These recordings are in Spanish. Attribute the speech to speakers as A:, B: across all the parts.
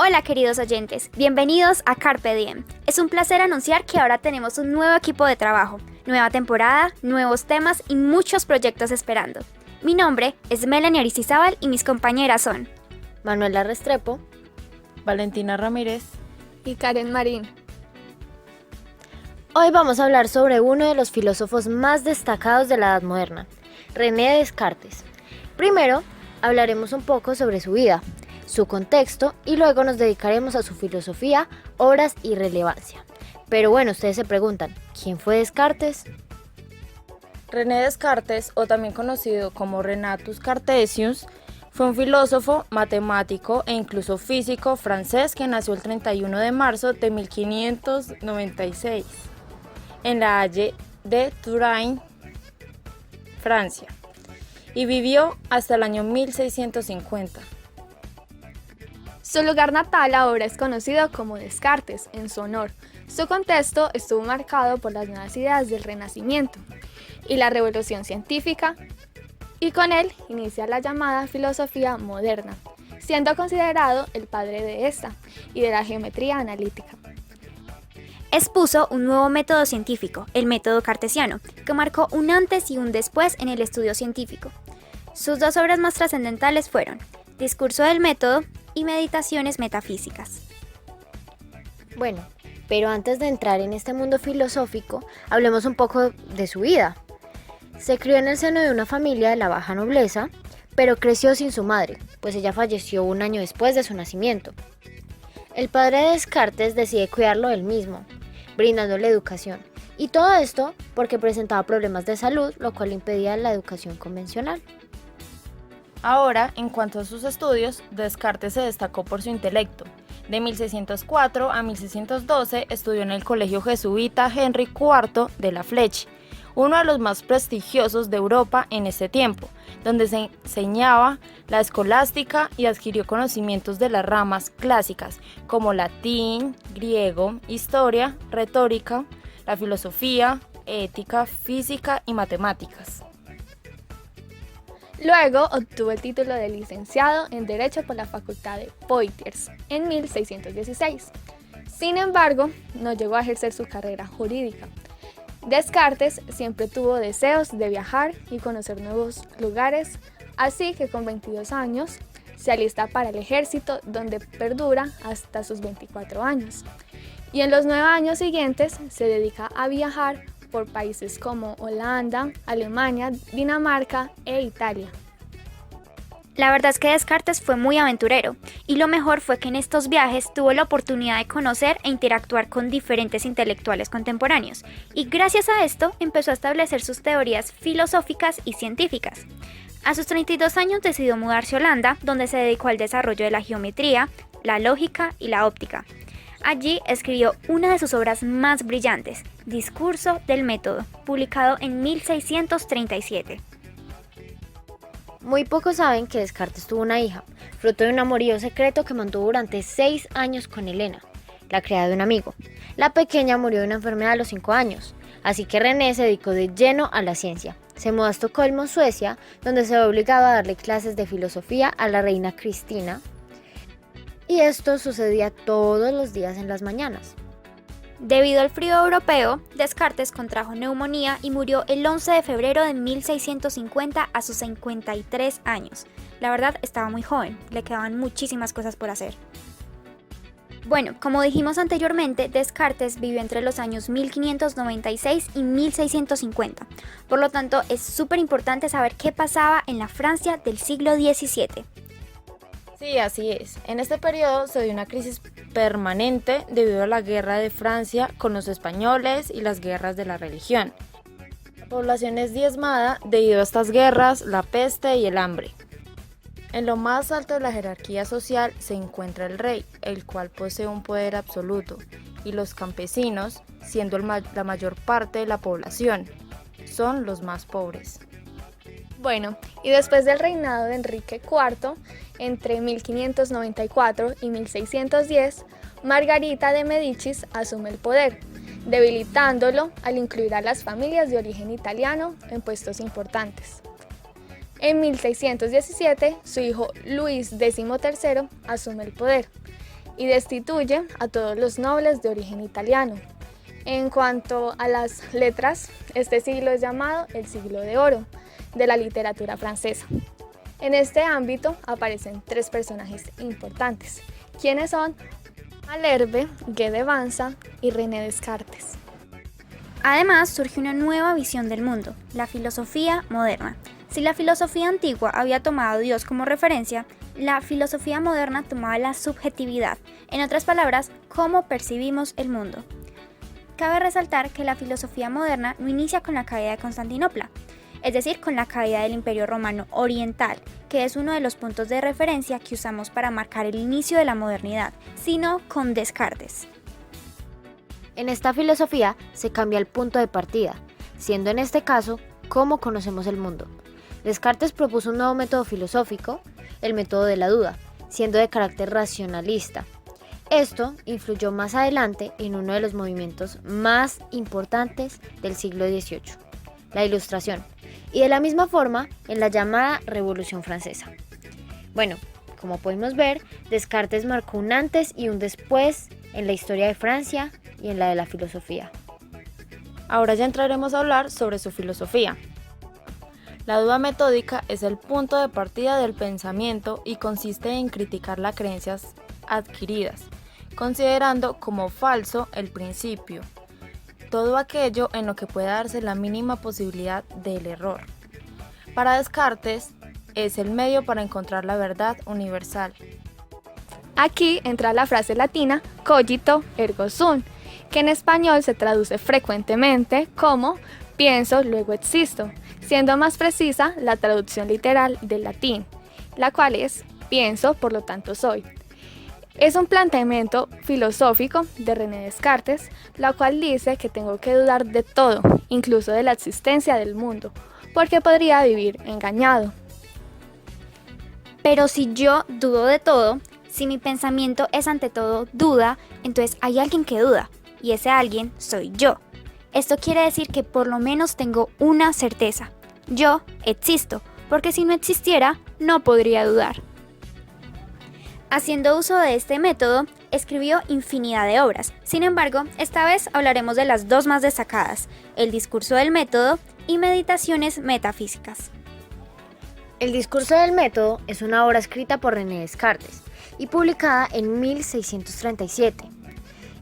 A: Hola queridos oyentes, bienvenidos a Carpe Diem. Es un placer anunciar que ahora tenemos un nuevo equipo de trabajo, nueva temporada, nuevos temas y muchos proyectos esperando. Mi nombre es Melanie Aristizábal y mis compañeras son
B: Manuela Restrepo,
C: Valentina Ramírez
D: y Karen Marín.
B: Hoy vamos a hablar sobre uno de los filósofos más destacados de la Edad Moderna, René Descartes. Primero, hablaremos un poco sobre su vida, su contexto y luego nos dedicaremos a su filosofía, obras y relevancia. Pero bueno, ustedes se preguntan, ¿quién fue Descartes?
C: René Descartes, o también conocido como Renatus Cartesius, fue un filósofo, matemático e incluso físico francés que nació el 31 de marzo de 1596 en la Halle de Touraine, Francia, y vivió hasta el año 1650.
D: Su lugar natal ahora es conocido como Descartes, en su honor. Su contexto estuvo marcado por las nuevas ideas del Renacimiento y la Revolución Científica, y con él inicia la llamada filosofía moderna, siendo considerado el padre de esta y de la geometría analítica.
A: Expuso un nuevo método científico, el método cartesiano, que marcó un antes y un después en el estudio científico. Sus dos obras más trascendentales fueron Discurso del método y Meditaciones metafísicas.
B: Bueno, pero antes de entrar en este mundo filosófico, hablemos un poco de su vida. Se crió en el seno de una familia de la baja nobleza, pero creció sin su madre, pues ella falleció un año después de su nacimiento. El padre de Descartes decide cuidarlo él mismo, brindándole educación, y todo esto porque presentaba problemas de salud, lo cual impedía la educación convencional.
C: Ahora, en cuanto a sus estudios, Descartes se destacó por su intelecto. De 1604 a 1612 estudió en el Colegio Jesuita Henry IV de la Fleche, uno de los más prestigiosos de Europa en ese tiempo, donde se enseñaba la escolástica y adquirió conocimientos de las ramas clásicas como latín, griego, historia, retórica, la filosofía, ética, física y matemáticas.
D: Luego obtuvo el título de licenciado en Derecho por la Facultad de Poitiers en 1616. Sin embargo, no llegó a ejercer su carrera jurídica. Descartes siempre tuvo deseos de viajar y conocer nuevos lugares, así que con 22 años se alista para el ejército, donde perdura hasta sus 24 años. Y en los 9 años siguientes se dedica a viajar por países como Holanda, Alemania, Dinamarca e Italia.
A: La verdad es que Descartes fue muy aventurero, y lo mejor fue que en estos viajes tuvo la oportunidad de conocer e interactuar con diferentes intelectuales contemporáneos, y gracias a esto empezó a establecer sus teorías filosóficas y científicas. A sus 32 años decidió mudarse a Holanda, donde se dedicó al desarrollo de la geometría, la lógica y la óptica. Allí escribió una de sus obras más brillantes, Discurso del método, publicado en 1637.
B: Muy pocos saben que Descartes tuvo una hija, fruto de un amorío secreto que mantuvo durante 6 años con Helena, la criada de un amigo. La pequeña murió de una enfermedad a los 5 años, así que René se dedicó de lleno a la ciencia. Se mudó a Estocolmo, Suecia, donde se ve obligado a darle clases de filosofía a la reina Cristina, y esto sucedía todos los días en las mañanas.
A: Debido al frío europeo, Descartes contrajo neumonía y murió el 11 de febrero de 1650 a sus 53 años. La verdad, estaba muy joven, le quedaban muchísimas cosas por hacer. Bueno, como dijimos anteriormente, Descartes vivió entre los años 1596 y 1650. Por lo tanto, es súper importante saber qué pasaba en la Francia del siglo XVII.
C: Sí, así es. En este periodo se dio una crisis permanente debido a la guerra de Francia con los españoles y las guerras de la religión. La población es diezmada debido a estas guerras, la peste y el hambre. En lo más alto de la jerarquía social se encuentra el rey, el cual posee un poder absoluto, y los campesinos, siendo la mayor parte de la población, son los más pobres.
D: Bueno, y después del reinado de Enrique IV, entre 1594 y 1610, Margarita de Medicis asume el poder, debilitándolo al incluir a las familias de origen italiano en puestos importantes. En 1617, su hijo Luis XIII asume el poder, y destituye a todos los nobles de origen italiano. En cuanto a las letras, este siglo es llamado el siglo de oro de la literatura francesa. En este ámbito aparecen 3 personajes importantes, quienes son Malherbe, Guy de Vanza y René Descartes.
A: Además, surge una nueva visión del mundo, la filosofía moderna. Si la filosofía antigua había tomado a Dios como referencia, la filosofía moderna tomaba la subjetividad, en otras palabras, cómo percibimos el mundo. Cabe resaltar que la filosofía moderna no inicia con la caída de Constantinopla, es decir, con la caída del Imperio Romano Oriental, que es uno de los puntos de referencia que usamos para marcar el inicio de la modernidad, sino con Descartes.
B: En esta filosofía se cambia el punto de partida, siendo en este caso cómo conocemos el mundo. Descartes propuso un nuevo método filosófico, el método de la duda, siendo de carácter racionalista. Esto influyó más adelante en uno de los movimientos más importantes del siglo XVIII, la Ilustración, y de la misma forma en la llamada Revolución Francesa. Bueno, como podemos ver, Descartes marcó un antes y un después en la historia de Francia y en la de la filosofía.
C: Ahora ya entraremos a hablar sobre su filosofía. La duda metódica es el punto de partida del pensamiento y consiste en criticar las creencias adquiridas, considerando como falso el principio, todo aquello en lo que pueda darse la mínima posibilidad del error. Para Descartes, es el medio para encontrar la verdad universal.
D: Aquí entra la frase latina cogito ergo sum, que en español se traduce frecuentemente como pienso, luego existo, siendo más precisa la traducción literal del latín, la cual es pienso, por lo tanto soy. Es un planteamiento filosófico de René Descartes, la cual dice que tengo que dudar de todo, incluso de la existencia del mundo, porque podría vivir engañado.
A: Pero si yo dudo de todo, si mi pensamiento es ante todo duda, entonces hay alguien que duda, y ese alguien soy yo. Esto quiere decir que por lo menos tengo una certeza. Yo existo, porque si no existiera, no podría dudar. Haciendo uso de este método, escribió infinidad de obras. Sin embargo, esta vez hablaremos de las 2 más destacadas, El discurso del método y Meditaciones metafísicas.
B: El discurso del método es una obra escrita por René Descartes y publicada en 1637.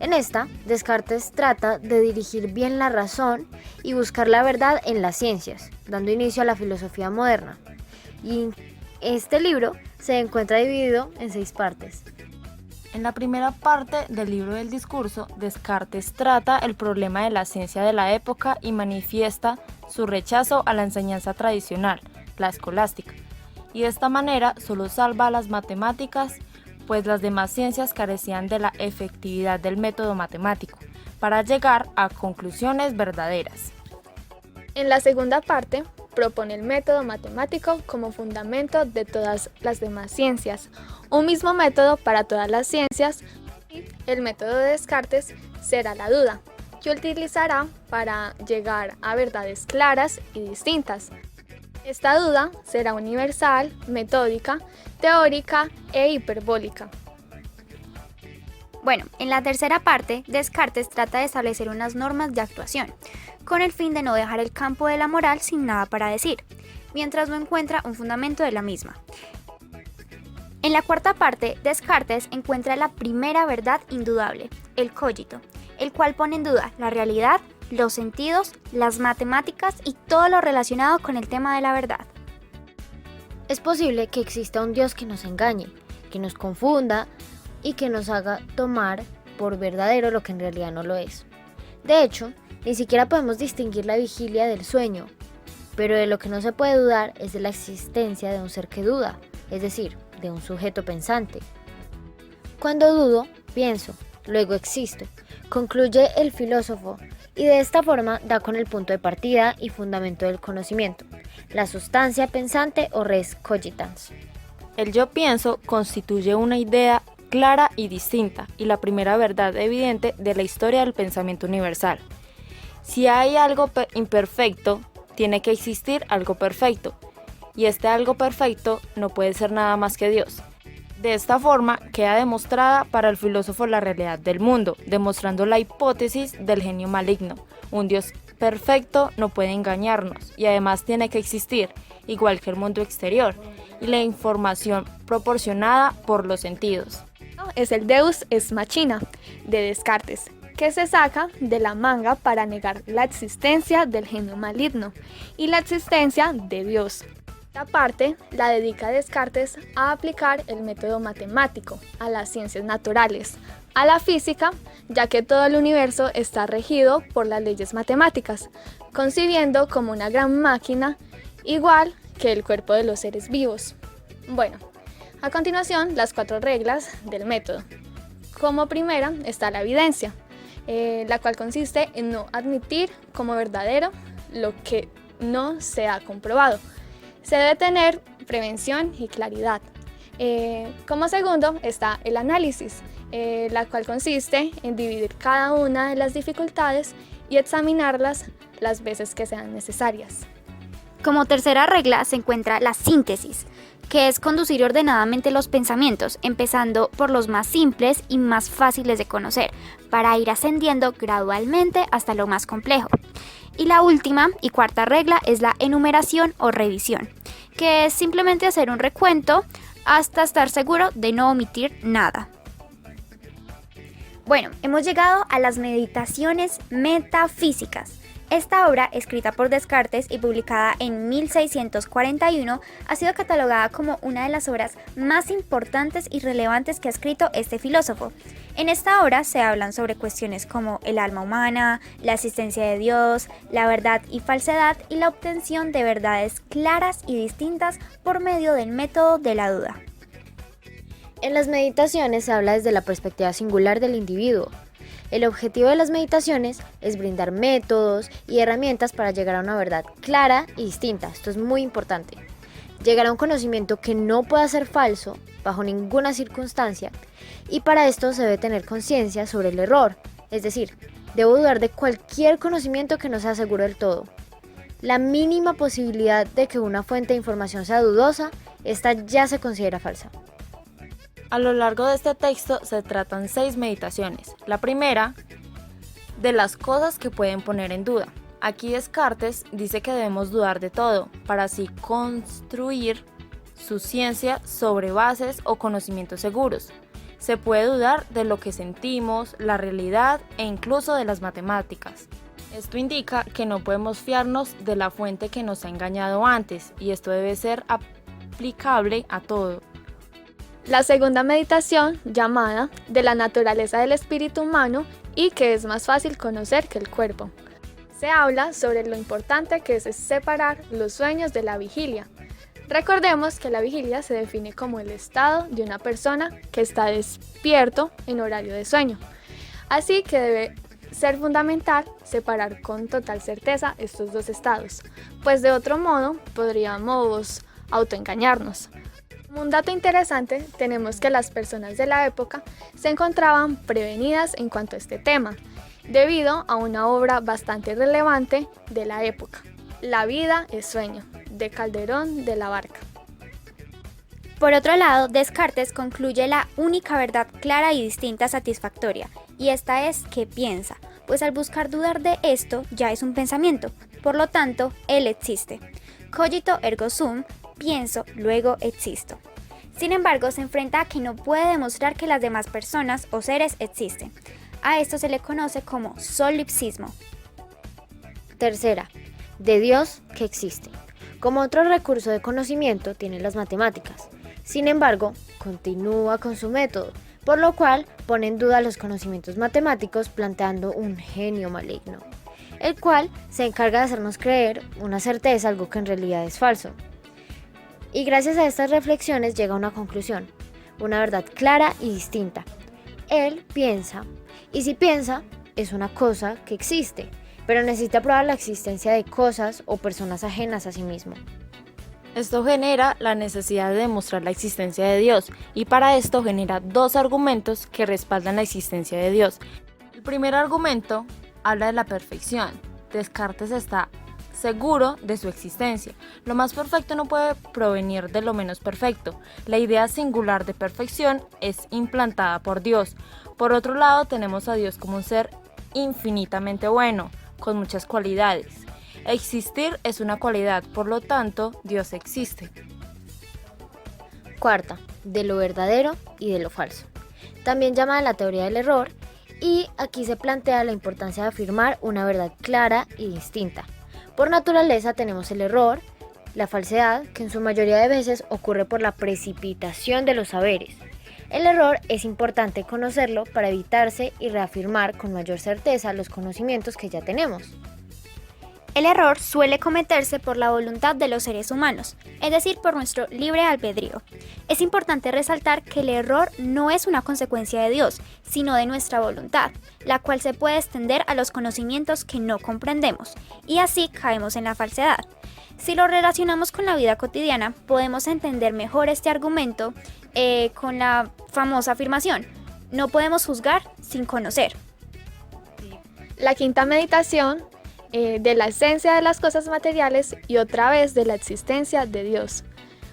B: En esta, Descartes trata de dirigir bien la razón y buscar la verdad en las ciencias, dando inicio a la filosofía moderna. Y este libro se encuentra dividido en 6 partes.
C: En la primera parte del libro del discurso, Descartes trata el problema de la ciencia de la época y manifiesta su rechazo a la enseñanza tradicional, la escolástica, y de esta manera solo salva a las matemáticas, pues las demás ciencias carecían de la efectividad del método matemático para llegar a conclusiones verdaderas.
D: En la segunda parte, propone el método matemático como fundamento de todas las demás ciencias, un mismo método para todas las ciencias. El método de Descartes será la duda, que utilizará para llegar a verdades claras y distintas. Esta duda será universal, metódica, teórica e hiperbólica.
A: Bueno, en la tercera parte, Descartes trata de establecer unas normas de actuación, con el fin de no dejar el campo de la moral sin nada para decir, mientras no encuentra un fundamento de la misma. En la cuarta parte, Descartes encuentra la primera verdad indudable, el cogito, el cual pone en duda la realidad, los sentidos, las matemáticas y todo lo relacionado con el tema de la verdad.
B: Es posible que exista un Dios que nos engañe, que nos confunda y que nos haga tomar por verdadero lo que en realidad no lo es. De hecho, ni siquiera podemos distinguir la vigilia del sueño, pero de lo que no se puede dudar es de la existencia de un ser que duda, es decir, de un sujeto pensante. Cuando dudo, pienso, luego existo, concluye el filósofo, y de esta forma da con el punto de partida y fundamento del conocimiento, la sustancia pensante o res cogitans.
C: El yo pienso constituye una idea clara y distinta y la primera verdad evidente de la historia del pensamiento universal. Si hay algo imperfecto, tiene que existir algo perfecto, y este algo perfecto no puede ser nada más que Dios. De esta forma queda demostrada para el filósofo la realidad del mundo, demostrando la hipótesis del genio maligno. Un Dios perfecto no puede engañarnos y además tiene que existir, igual que el mundo exterior, y la información proporcionada por los sentidos.
D: Es el Deus ex machina de Descartes, que se saca de la manga para negar la existencia del genio maligno y la existencia de Dios. Esta parte la dedica Descartes a aplicar el método matemático a las ciencias naturales, a la física, ya que todo el universo está regido por las leyes matemáticas, concibiendo como una gran máquina igual que el cuerpo de los seres vivos. Bueno, a continuación las 4 reglas del método. Como primera está la evidencia, la cual consiste en no admitir como verdadero lo que no se ha comprobado. Se debe tener prevención y claridad. Como segundo está el análisis, la cual consiste en dividir cada una de las dificultades y examinarlas las veces que sean necesarias.
A: Como tercera regla se encuentra la síntesis, que es conducir ordenadamente los pensamientos, empezando por los más simples y más fáciles de conocer, para ir ascendiendo gradualmente hasta lo más complejo. Y la última y cuarta regla es la enumeración o revisión, que es simplemente hacer un recuento hasta estar seguro de no omitir nada. Bueno, hemos llegado a las meditaciones metafísicas. Esta obra, escrita por Descartes y publicada en 1641, ha sido catalogada como una de las obras más importantes y relevantes que ha escrito este filósofo. En esta obra se hablan sobre cuestiones como el alma humana, la existencia de Dios, la verdad y falsedad y la obtención de verdades claras y distintas por medio del método de la duda.
B: En las meditaciones se habla desde la perspectiva singular del individuo. El objetivo de las meditaciones es brindar métodos y herramientas para llegar a una verdad clara y distinta. Esto es muy importante. Llegar a un conocimiento que no pueda ser falso bajo ninguna circunstancia, y para esto se debe tener conciencia sobre el error, es decir, debo dudar de cualquier conocimiento que no sea seguro del todo. La mínima posibilidad de que una fuente de información sea dudosa, esta ya se considera falsa.
C: A lo largo de este texto se tratan 6 meditaciones. La primera, de las cosas que pueden poner en duda. Aquí Descartes dice que debemos dudar de todo, para así construir su ciencia sobre bases o conocimientos seguros. Se puede dudar de lo que sentimos, la realidad e incluso de las matemáticas. Esto indica que no podemos fiarnos de la fuente que nos ha engañado antes, y esto debe ser aplicable a todo.
D: La segunda meditación, llamada de la naturaleza del espíritu humano y que es más fácil conocer que el cuerpo. Se habla sobre lo importante que es separar los sueños de la vigilia. Recordemos que la vigilia se define como el estado de una persona que está despierto en horario de sueño. Así que debe ser fundamental separar con total certeza estos dos estados, pues de otro modo podríamos autoengañarnos. Como un dato interesante, tenemos que las personas de la época se encontraban prevenidas en cuanto a este tema, debido a una obra bastante relevante de la época, La vida es sueño, de Calderón de la Barca.
A: Por otro lado, Descartes concluye la única verdad clara y distinta satisfactoria, y esta es que piensa, pues al buscar dudar de esto ya es un pensamiento, por lo tanto, él existe. Cogito ergo sum, pienso, luego existo. Sin embargo, se enfrenta a que no puede demostrar que las demás personas o seres existen. A esto se le conoce como solipsismo.
B: Tercera, de Dios que existe. Como otro recurso de conocimiento tiene las matemáticas. Sin embargo, continúa con su método, por lo cual pone en duda los conocimientos matemáticos planteando un genio maligno, el cual se encarga de hacernos creer una certeza, algo que en realidad es falso. Y gracias a estas reflexiones llega a una conclusión, una verdad clara y distinta. Él piensa, y si piensa, es una cosa que existe, pero necesita probar la existencia de cosas o personas ajenas a sí mismo.
C: Esto genera la necesidad de demostrar la existencia de Dios, y para esto genera 2 argumentos que respaldan la existencia de Dios. El primer argumento habla de la perfección. Descartes está seguro de su existencia. Lo más perfecto no puede provenir de lo menos perfecto. La idea singular de perfección es implantada por Dios. Por otro lado, tenemos a Dios como un ser infinitamente bueno, con muchas cualidades. Existir es una cualidad, por lo tanto, Dios existe.
B: Cuarta, de lo verdadero y de lo falso. También llamada la teoría del error, y aquí se plantea la importancia de afirmar una verdad clara y distinta. Por naturaleza tenemos el error, la falsedad, que en su mayoría de veces ocurre por la precipitación de los saberes. El error es importante conocerlo para evitarse y reafirmar con mayor certeza los conocimientos que ya tenemos.
A: El error suele cometerse por la voluntad de los seres humanos, es decir, por nuestro libre albedrío. Es importante resaltar que el error no es una consecuencia de Dios, sino de nuestra voluntad, la cual se puede extender a los conocimientos que no comprendemos, y así caemos en la falsedad. Si lo relacionamos con la vida cotidiana, podemos entender mejor este argumento con la famosa afirmación: no podemos juzgar sin conocer.
D: La quinta meditación de la esencia de las cosas materiales y otra vez de la existencia de Dios.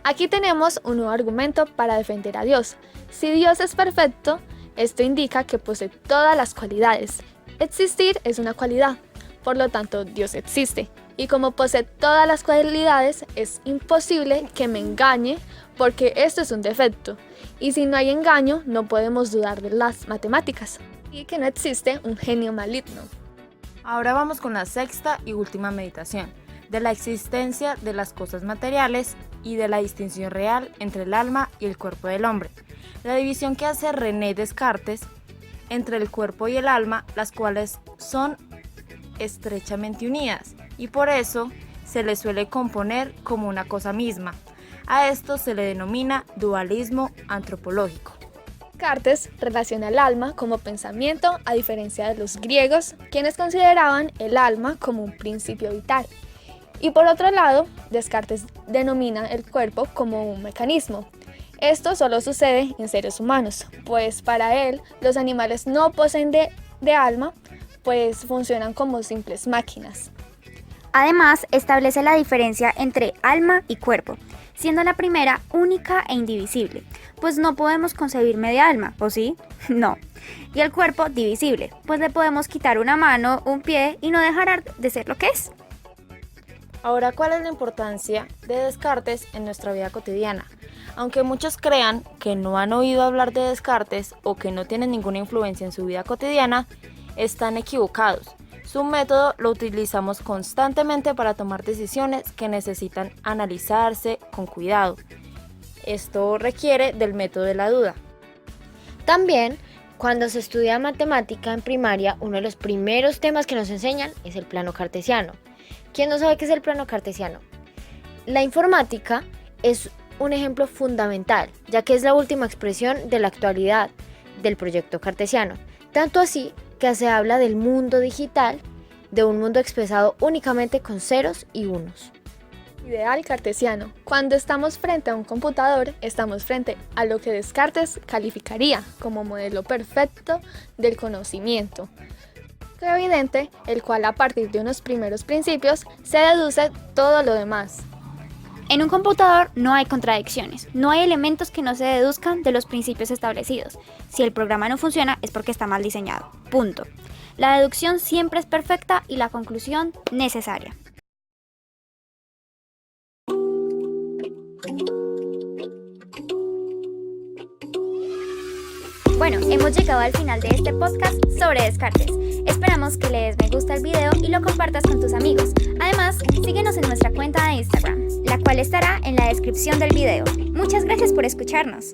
D: Aquí tenemos un nuevo argumento para defender a Dios. Si Dios es perfecto, esto indica que posee todas las cualidades. Existir es una cualidad, por lo tanto Dios existe. Y como posee todas las cualidades, es imposible que me engañe porque esto es un defecto. Y si no hay engaño, no podemos dudar de las matemáticas. Y que no existe un genio maligno.
C: Ahora vamos con la sexta y última meditación, de la existencia de las cosas materiales y de la distinción real entre el alma y el cuerpo del hombre. La división que hace René Descartes entre el cuerpo y el alma, las cuales son estrechamente unidas y por eso se les suele componer como una cosa misma. A esto se le denomina dualismo antropológico.
D: Descartes relaciona el alma como pensamiento, a diferencia de los griegos, quienes consideraban el alma como un principio vital. Y por otro lado, Descartes denomina el cuerpo como un mecanismo. Esto solo sucede en seres humanos, pues para él los animales no poseen de alma, pues funcionan como simples máquinas.
A: Además, establece la diferencia entre alma y cuerpo, siendo la primera única e indivisible, pues no podemos concebir media alma, ¿o sí? No. Y el cuerpo divisible, pues le podemos quitar una mano, un pie y no dejará de ser lo que es.
C: Ahora, ¿cuál es la importancia de Descartes en nuestra vida cotidiana? Aunque muchos crean que no han oído hablar de Descartes o que no tienen ninguna influencia en su vida cotidiana, están equivocados. Su método lo utilizamos constantemente para tomar decisiones que necesitan analizarse con cuidado. Esto requiere del método de la duda.
B: También, cuando se estudia matemática en primaria, uno de los primeros temas que nos enseñan es el plano cartesiano. ¿Quién no sabe qué es el plano cartesiano? La informática es un ejemplo fundamental, ya que es la última expresión de la actualidad del proyecto cartesiano. Tanto así que se habla del mundo digital, de un mundo expresado únicamente con ceros y unos.
D: Ideal cartesiano. Cuando estamos frente a un computador, estamos frente a lo que Descartes calificaría como modelo perfecto del conocimiento. Evidente, el cual a partir de unos primeros principios se deduce todo lo demás.
A: En un computador no hay contradicciones, no hay elementos que no se deduzcan de los principios establecidos. Si el programa no funciona es porque está mal diseñado. Punto. La deducción siempre es perfecta y la conclusión necesaria. Bueno, hemos llegado al final de este podcast sobre Descartes. Esperamos que le des me gusta al video y lo compartas con tus amigos. Además, síguenos en nuestra cuenta de Instagram, la cual estará en la descripción del video. Muchas gracias por escucharnos.